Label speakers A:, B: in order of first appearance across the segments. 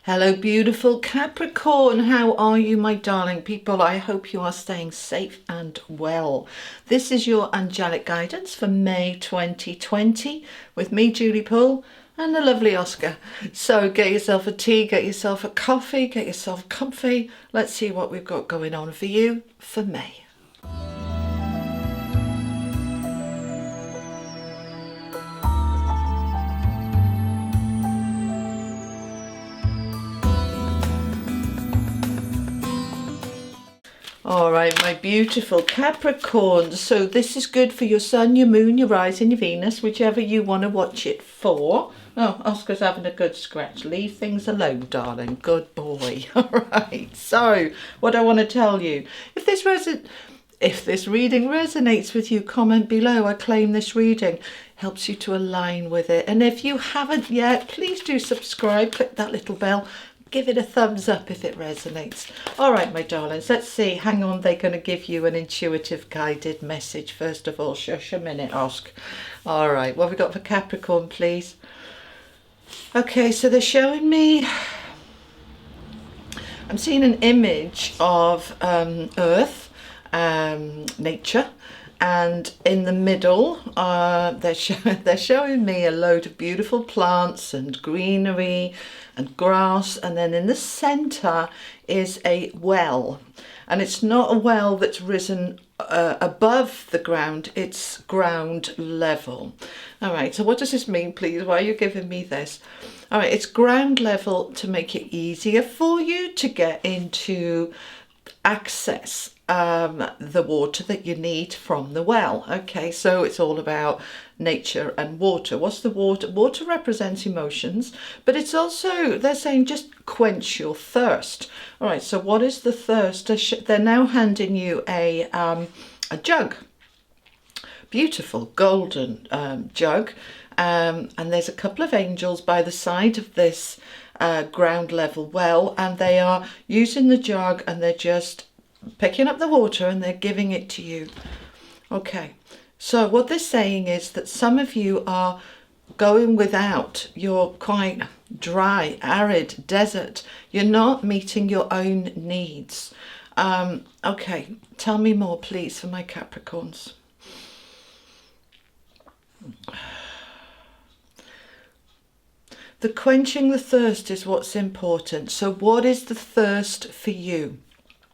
A: Hello beautiful Capricorn, how are you my darling people? I hope you are staying safe and well. This is your angelic guidance for May 2020 with me, Julie Poole, and the lovely Oscar. So get yourself a tea, get yourself a coffee, get yourself comfy. Let's see what we've got going on for you for May. All right, my beautiful Capricorn. So this is good for your sun, your moon, your rising, your Venus, whichever you want to watch it for. Oh, Oscar's having a good scratch. Leave things alone, darling. Good boy. All right. So what I want to tell you, if this reading resonates with you, comment below. I claim this reading helps you to align with it. And if you haven't yet, please do subscribe. Click that little bell. Give it a thumbs up if it resonates. All right, my darlings, let's see. Hang on, they're going to give you an intuitive guided message. First of all, shush a minute, Oscar. All right, what have we got for Capricorn, please? Okay, so they're showing me, I'm seeing an image of Earth, nature, and in the middle they're showing me a load of beautiful plants and greenery and grass, and then in the center is a well, and it's not a well that's risen above the ground, it's ground level. All right, so what does this mean, please? Why are you giving me this? All right, it's ground level to make it easier for you to get into access the water that you need from the well. Okay, so it's all about nature and water. What's the water? Water represents emotions, but it's also, they're saying, just quench your thirst. All right, so what is the thirst? They're now handing you a jug, beautiful golden jug, and there's a couple of angels by the side of this ground level well, and they are using the jug and they're just picking up the water and they're giving it to you. Okay, so what they're saying is that some of you are going without. You're quite dry, arid, desert. You're not meeting your own needs. Okay, tell me more please for my Capricorns. The quenching the thirst is what's important. So what is the thirst for you?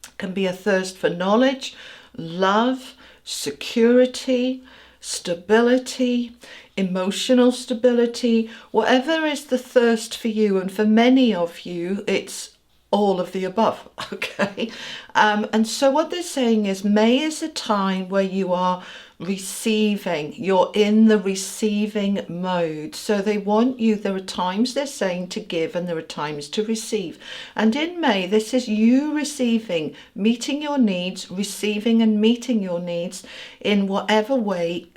A: It can be a thirst for knowledge, love, security, stability, emotional stability, whatever is the thirst for you. And for many of you, it's all of the above. Okay. And so what they're saying is May is a time where you are receiving, you're in the receiving mode. So they want you, there are times they're saying to give and there are times to receive. And in May, this is you receiving, meeting your needs, receiving and meeting your needs in whatever way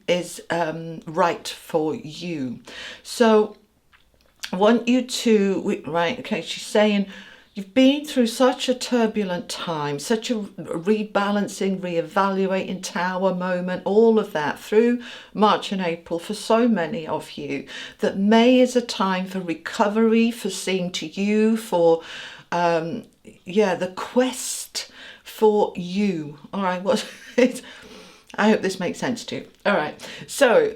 A: is right for you. So I want you to, right, okay, she's saying, you've been through such a turbulent time, such a rebalancing, reevaluating tower moment, all of that through March and April for so many of you, that May is a time for recovery, for seeing to you, for, the quest for you. All right, I hope this makes sense to you. All right, so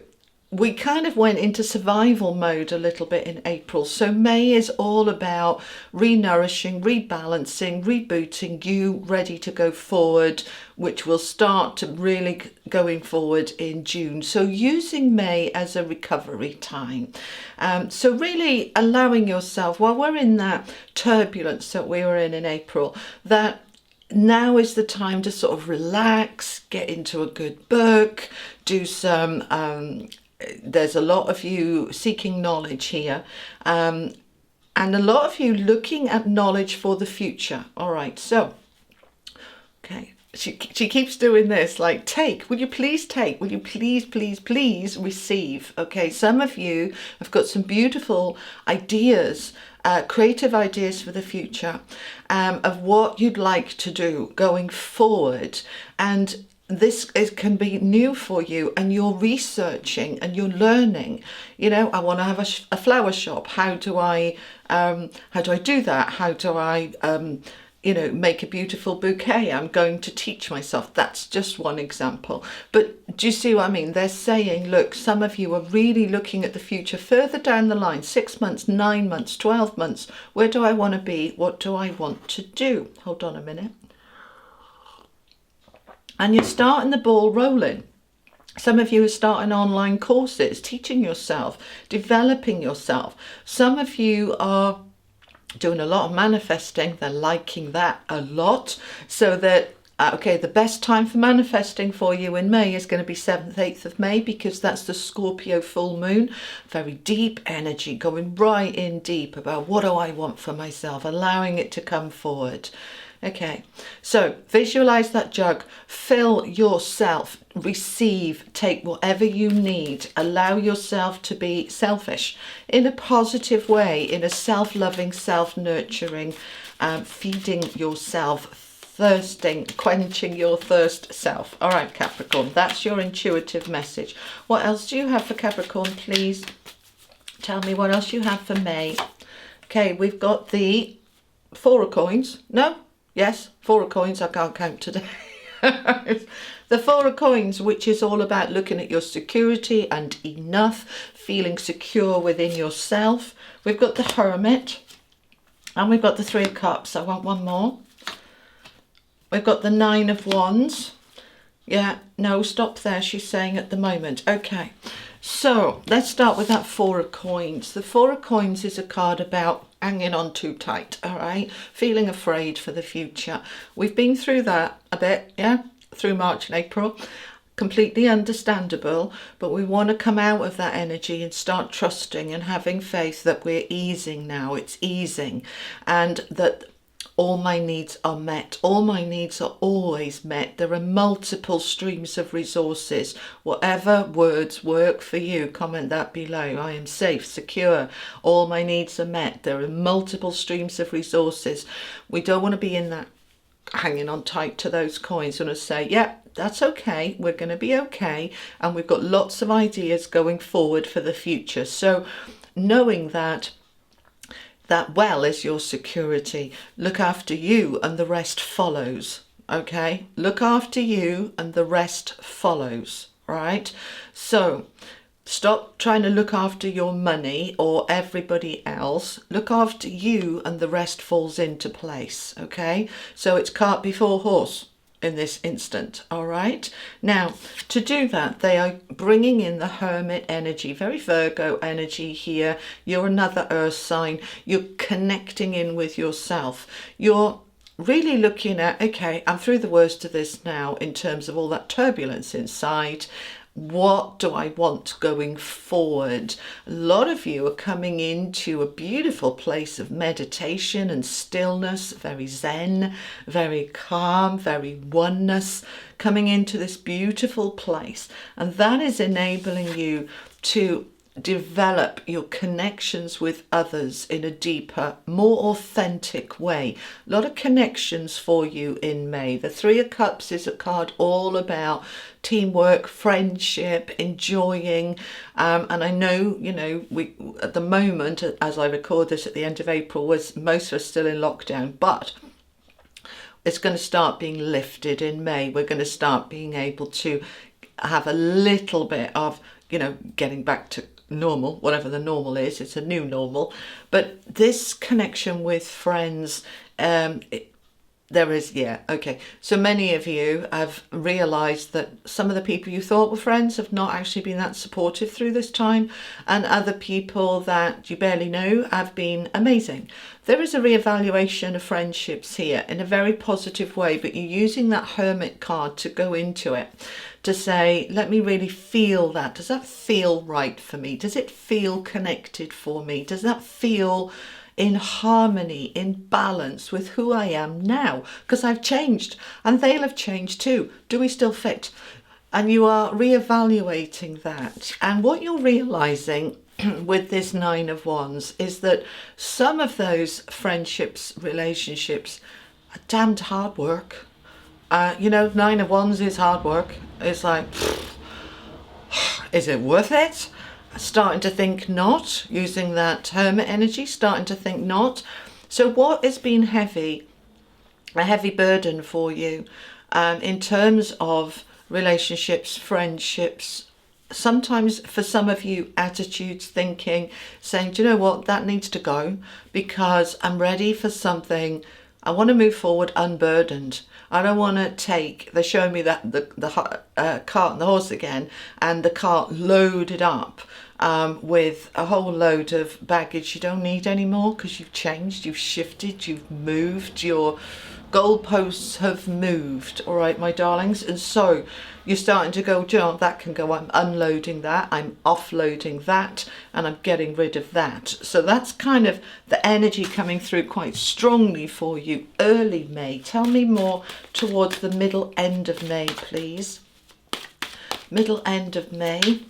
A: we kind of went into survival mode a little bit in April. So May is all about re-nourishing, rebalancing, rebooting you, ready to go forward, which will start to really going forward in June. So using May as a recovery time. So really allowing yourself, while we're in that turbulence that we were in April, that now is the time to sort of relax, get into a good book, do some there's a lot of you seeking knowledge here, and a lot of you looking at knowledge for the future. All right, so okay, she keeps doing this, like, take, will you please take, will you please receive. Okay, some of you have got some beautiful ideas, creative ideas for the future, of what you'd like to do going forward, and can be new for you, and you're researching and you're learning. You know, I want to have a flower shop. How do I do that? How do I you know, make a beautiful bouquet? I'm going to teach myself. That's just one example. But do you see what I mean? They're saying, look, some of you are really looking at the future further down the line, 6 months, 9 months, 12 months. Where do I want to be? What do I want to do? Hold on a minute. And you're starting the ball rolling. Some of you are starting online courses, teaching yourself, developing yourself. Some of you are doing a lot of manifesting. They're liking that a lot. So that, okay, the best time for manifesting for you in May is going to be 7th, 8th of May, because that's the Scorpio full moon. Very deep energy, going right in deep about what do I want for myself, allowing it to come forward. Okay, so visualize that jug, fill yourself, receive, take whatever you need, allow yourself to be selfish in a positive way, in a self-loving, self-nurturing, feeding yourself, thirsting, quenching your thirst self. All right, Capricorn, that's your intuitive message. What else do you have for Capricorn? Please tell me what else you have for May. Okay, we've got the 4 of coins. No? Yes, 4 of coins. I can't count today. The 4 of coins, which is all about looking at your security and enough, feeling secure within yourself. We've got the Hermit, and we've got the 3 of cups. I want one more. We've got the 9 of wands. Yeah, no, stop there, she's saying at the moment. Okay, so let's start with that 4 of coins. The 4 of coins is a card about hanging on too tight, all right? Feeling afraid for the future. We've been through that a bit, yeah? Through March and April. Completely understandable, but we want to come out of that energy and start trusting and having faith that we're easing now. It's easing, and that all my needs are met. All my needs are always met. There are multiple streams of resources. Whatever words work for you, comment that below. I am safe, secure. All my needs are met. There are multiple streams of resources. We don't want to be in that hanging on tight to those coins and say, yeah, that's okay. We're going to be okay. And we've got lots of ideas going forward for the future. So knowing that well is your security. Look after you and the rest follows. Okay, look after you and the rest follows. Right, so stop trying to look after your money or everybody else. Look after you and the rest falls into place. Okay, so it's cart before horse in this instant. All right, now to do that, they are bringing in the Hermit energy, very Virgo energy here. You're another earth sign. You're connecting in with yourself. You're really looking at, okay, I'm through the worst of this now in terms of all that turbulence inside. What do I want going forward? A lot of you are coming into a beautiful place of meditation and stillness, very zen, very calm, very oneness, coming into this beautiful place. And that is enabling you to develop your connections with others in a deeper, more authentic way. A lot of connections for you in May. The 3 of Cups is a card all about teamwork, friendship, enjoying, and I know, you know, we at the moment, as I record this at the end of April, most of us still in lockdown, but it's going to start being lifted in May. We're going to start being able to have a little bit of, you know, getting back to normal, whatever the normal is. It's a new normal, but this connection with friends, there is, yeah, okay. So many of you have realised that some of the people you thought were friends have not actually been that supportive through this time, and other people that you barely know have been amazing. There is a reevaluation of friendships here in a very positive way, but you're using that Hermit card to go into it, to say, let me really feel that. Does that feel right for me? Does it feel connected for me? Does that feel in harmony, in balance with who I am now? Because I've changed and they'll have changed too. Do we still fit? And you are reevaluating that. And what you're realizing with this 9 of Wands is that some of those friendships, relationships are damned hard work. You know, 9 of Wands is hard work. It's like, is it worth it? Starting to think not, using that Hermit energy, starting to think not. So what has been heavy, a heavy burden for you in terms of relationships, friendships, sometimes for some of you, attitudes, thinking, saying, do you know what, that needs to go because I'm ready for something. I want to move forward unburdened. I don't want to take, they're showing me that the cart and the horse again, and the cart loaded up with a whole load of baggage you don't need anymore because you've changed, you've shifted, you've moved, your goalposts have moved, all right, my darlings. And so you're starting to go, John, that can go, I'm unloading that, I'm offloading that, and I'm getting rid of that. So that's kind of the energy coming through quite strongly for you early May. Tell me more towards the middle end of May, please. Middle end of May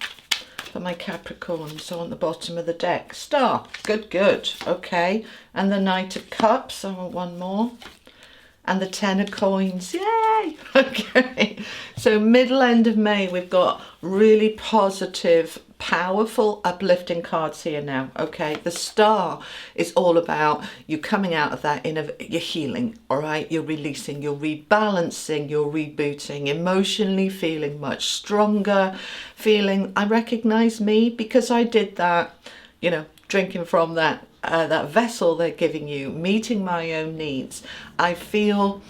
A: for my Capricorn. So on the bottom of the deck, Star, good, good, okay. And the Knight of Cups, I want one more. And the 10 of Coins, yay! Okay, so middle end of May, we've got really positive, powerful, uplifting cards here now, okay? The Star is all about you coming out of that, you're healing, all right? You're releasing, you're rebalancing, you're rebooting, emotionally feeling much stronger, feeling, I recognize me because I did that, you know, drinking from that that vessel they're giving you, meeting my own needs. I feel,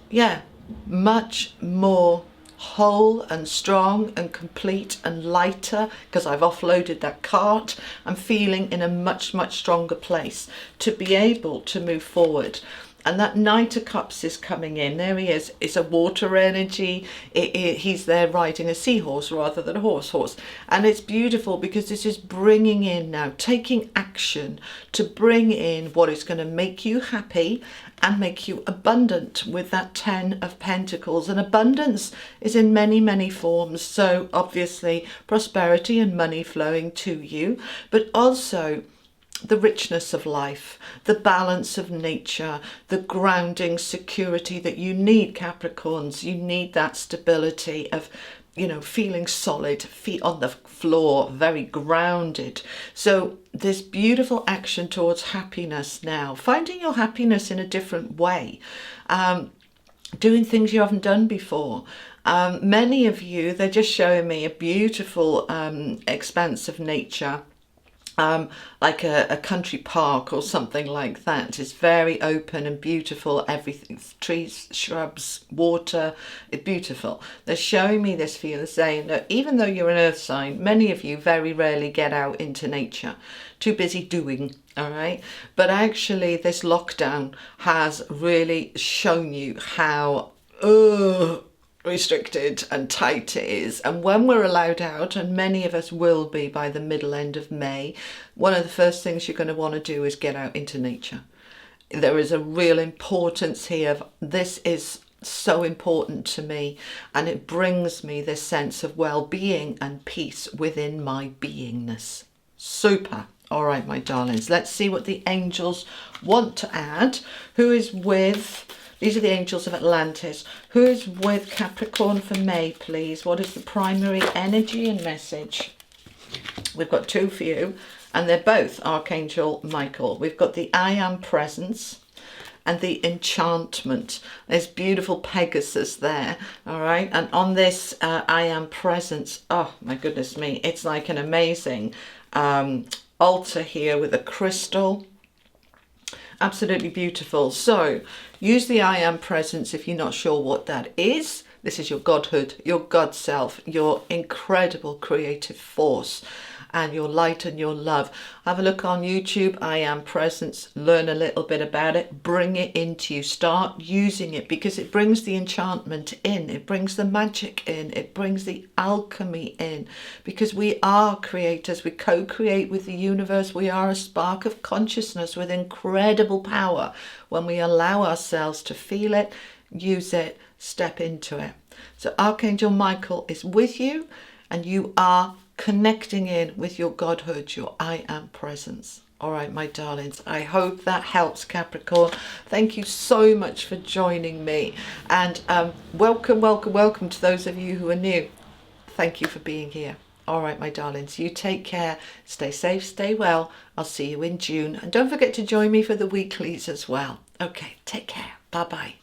A: yeah, much more whole and strong and complete and lighter because I've offloaded that cart. I'm feeling in a much, much stronger place to be able to move forward. And that Knight of Cups is coming in. There he is. It's a water energy. He's there riding a seahorse rather than a horse. And it's beautiful because this is bringing in now, taking action to bring in what is going to make you happy and make you abundant with that 10 of Pentacles. And abundance is in many, many forms. So obviously prosperity and money flowing to you, but also the richness of life, the balance of nature, the grounding security that you need, Capricorns. You need that stability of, you know, feeling solid, feet on the floor, very grounded. So this beautiful action towards happiness now, finding your happiness in a different way, doing things you haven't done before. Many of you, they're just showing me a beautiful expanse of nature. Like a country park or something like that. It's very open and beautiful, everything, trees, shrubs, water, it's beautiful. They're showing me this for you, saying that even though you're an earth sign, many of you very rarely get out into nature, too busy doing, all right? But actually this lockdown has really shown you how restricted and tight it is. And when we're allowed out, and many of us will be by the middle end of May, one of the first things you're going to want to do is get out into nature. There is a real importance here. This is so important to me, and it brings me this sense of well-being and peace within my beingness. Super. All right, my darlings, let's see what the angels want to add. Who is with... These are the angels of Atlantis. Who is with Capricorn for May, please? What is the primary energy and message? We've got two for you, and they're both Archangel Michael. We've got the I Am Presence and the Enchantment. There's beautiful Pegasus there, all right? And on this I Am Presence, oh my goodness me, it's like an amazing altar here with a crystal. Absolutely beautiful. So use the I Am Presence if you're not sure what that is. This is your godhood, your God self, your incredible creative force, and your light and your love. Have a look on YouTube, I Am Presence, learn a little bit about it, bring it into you, start using it, because it brings the enchantment in, it brings the magic in, it brings the alchemy in, because we are creators, we co-create with the universe, we are a spark of consciousness with incredible power when we allow ourselves to feel it, use it, step into it. So Archangel Michael is with you, and you are connecting in with your godhood, your I Am Presence. All right, my darlings, I hope that helps, Capricorn. Thank you so much for joining me. And welcome, welcome, welcome to those of you who are new. Thank you for being here. All right, my darlings, you take care. Stay safe, stay well. I'll see you in June. And don't forget to join me for the weeklies as well. Okay, take care. Bye-bye.